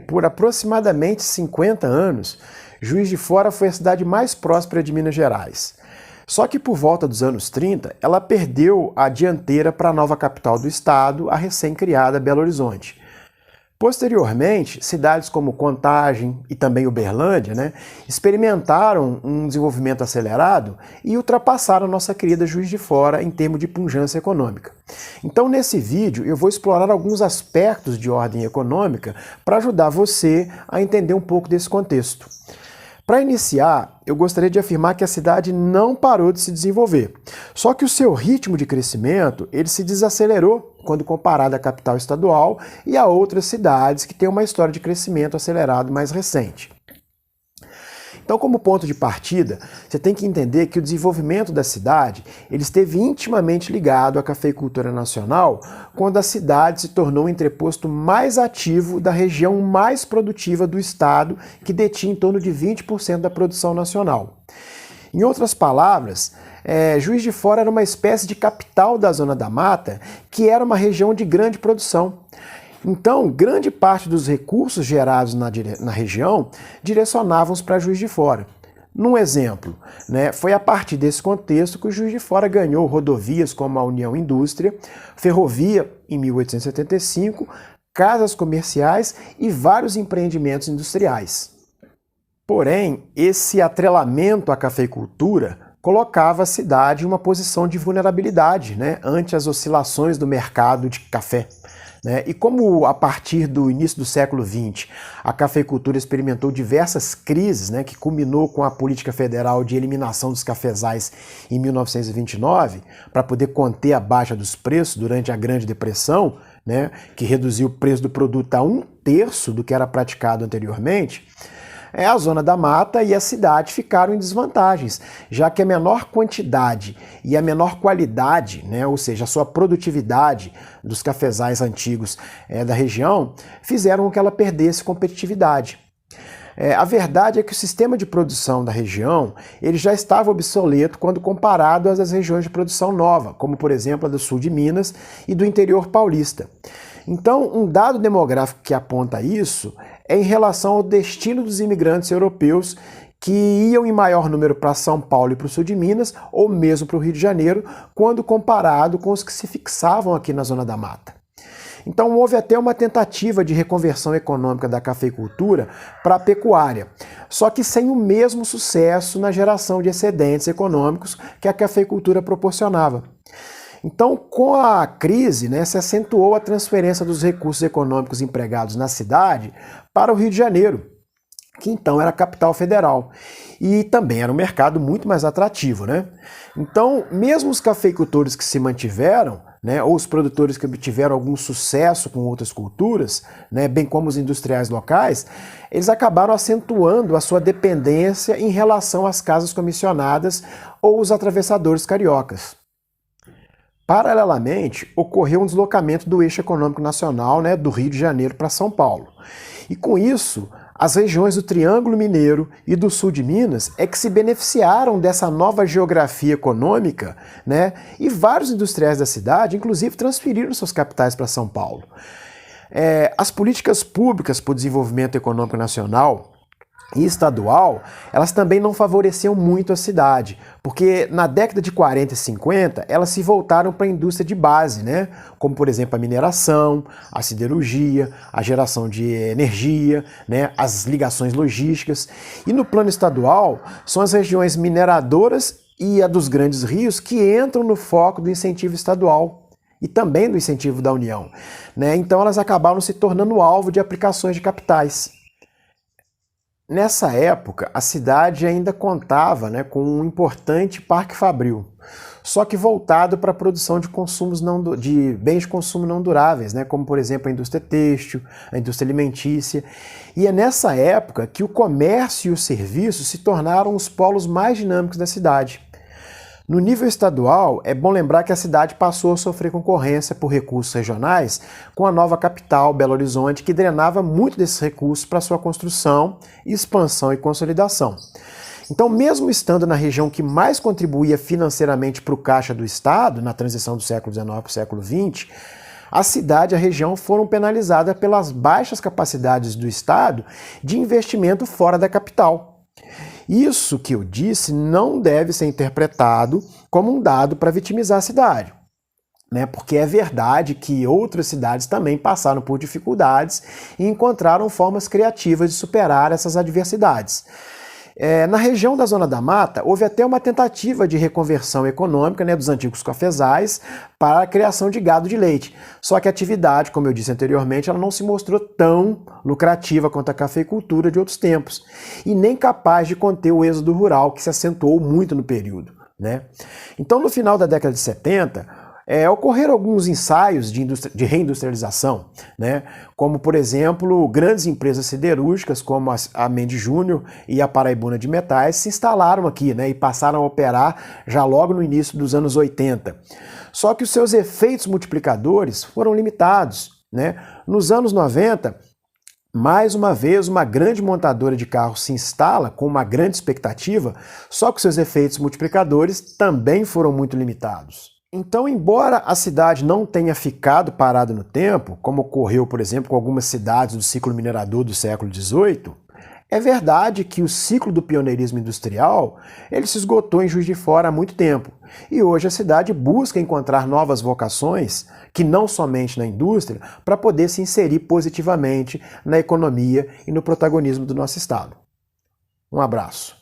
Por aproximadamente 50 anos, Juiz de Fora foi a cidade mais próspera de Minas Gerais. Só que por volta dos anos 30, ela perdeu a dianteira para a nova capital do estado, a recém-criada Belo Horizonte. Posteriormente, cidades como Contagem e também Uberlândia, experimentaram um desenvolvimento acelerado e ultrapassaram a nossa querida Juiz de Fora em termos de pujança econômica. Então, nesse vídeo, eu vou explorar alguns aspectos de ordem econômica para ajudar você a entender um pouco desse contexto. Para iniciar, eu gostaria de afirmar que a cidade não parou de se desenvolver, só que o seu ritmo de crescimento ele se desacelerou quando comparado à capital estadual e a outras cidades que têm uma história de crescimento acelerado mais recente. Então, como ponto de partida, você tem que entender que o desenvolvimento da cidade ele esteve intimamente ligado à cafeicultura nacional quando a cidade se tornou o entreposto mais ativo da região mais produtiva do estado, que detinha em torno de 20% da produção nacional. Em outras palavras, Juiz de Fora era uma espécie de capital da Zona da Mata, que era uma região de grande produção. Então, grande parte dos recursos gerados na região direcionavam-se para Juiz de Fora. Num exemplo, foi a partir desse contexto que o Juiz de Fora ganhou rodovias como a União Indústria, ferrovia em 1875, casas comerciais e vários empreendimentos industriais. Porém, esse atrelamento à cafeicultura colocava a cidade em uma posição de vulnerabilidade ante as oscilações do mercado de café. E como a partir do início do século XX a cafeicultura experimentou diversas crises, que culminou com a política federal de eliminação dos cafezais em 1929, para poder conter a baixa dos preços durante a Grande Depressão, que reduziu o preço do produto a 1/3 do que era praticado anteriormente, a Zona da Mata e a cidade ficaram em desvantagens, já que a menor quantidade e a menor qualidade, ou seja, a sua produtividade dos cafezais antigos da região, fizeram com que ela perdesse competitividade. A verdade é que o sistema de produção da região ele já estava obsoleto quando comparado às regiões de produção nova, como por exemplo a do sul de Minas e do interior paulista. Então, um dado demográfico que aponta isso é em relação ao destino dos imigrantes europeus que iam em maior número para São Paulo e para o sul de Minas, ou mesmo para o Rio de Janeiro, quando comparado com os que se fixavam aqui na Zona da Mata. Então houve até uma tentativa de reconversão econômica da cafeicultura para a pecuária, só que sem o mesmo sucesso na geração de excedentes econômicos que a cafeicultura proporcionava. Então, com a crise, se acentuou a transferência dos recursos econômicos empregados na cidade para o Rio de Janeiro, que então era a capital federal. E também era um mercado muito mais atrativo. Então, mesmo os cafeicultores que se mantiveram, ou os produtores que obtiveram algum sucesso com outras culturas, bem como os industriais locais, eles acabaram acentuando a sua dependência em relação às casas comissionadas ou os atravessadores cariocas. Paralelamente, ocorreu um deslocamento do eixo econômico nacional do Rio de Janeiro para São Paulo. E com isso, as regiões do Triângulo Mineiro e do sul de Minas é que se beneficiaram dessa nova geografia econômica, e vários industriais da cidade, inclusive, transferiram suas capitais para São Paulo. As políticas públicas para o desenvolvimento econômico nacional e estadual, elas também não favoreciam muito a cidade, porque na década de 40 e 50 elas se voltaram para a indústria de base, como por exemplo a mineração, a siderurgia, a geração de energia, as ligações logísticas. E no plano estadual são as regiões mineradoras e a dos grandes rios que entram no foco do incentivo estadual e também do incentivo da União. Então elas acabaram se tornando alvo de aplicações de capitais. Nessa época, a cidade ainda contava com um importante parque fabril, só que voltado para a produção de bens de consumo não duráveis, como por exemplo a indústria têxtil, a indústria alimentícia. E é nessa época que o comércio e os serviços se tornaram os polos mais dinâmicos da cidade. No nível estadual, é bom lembrar que a cidade passou a sofrer concorrência por recursos regionais com a nova capital, Belo Horizonte, que drenava muito desses recursos para sua construção, expansão e consolidação. Então, mesmo estando na região que mais contribuía financeiramente para o caixa do Estado, na transição do século XIX para o século XX, a cidade e a região foram penalizadas pelas baixas capacidades do Estado de investimento fora da capital. Isso que eu disse não deve ser interpretado como um dado para vitimizar a cidade, né? Porque é verdade que outras cidades também passaram por dificuldades e encontraram formas criativas de superar essas adversidades. Na região da Zona da Mata, houve até uma tentativa de reconversão econômica, né, dos antigos cafezais para a criação de gado de leite. Só que a atividade, como eu disse anteriormente, ela não se mostrou tão lucrativa quanto a cafeicultura de outros tempos e nem capaz de conter o êxodo rural que se acentuou muito no período, né? Então, no final da década de 70, ocorreram alguns ensaios de reindustrialização, né? Como, por exemplo, grandes empresas siderúrgicas como a Mendes Júnior e a Paraibuna de Metais se instalaram aqui, né? E passaram a operar já logo no início dos anos 80. Só que os seus efeitos multiplicadores foram limitados, né? Nos anos 90, mais uma vez, uma grande montadora de carros se instala com uma grande expectativa, só que seus efeitos multiplicadores também foram muito limitados. Então, embora a cidade não tenha ficado parada no tempo, como ocorreu, por exemplo, com algumas cidades do ciclo minerador do século XVIII, é verdade que o ciclo do pioneirismo industrial ele se esgotou em Juiz de Fora há muito tempo. E hoje a cidade busca encontrar novas vocações, que não somente na indústria, para poder se inserir positivamente na economia e no protagonismo do nosso estado. Um abraço.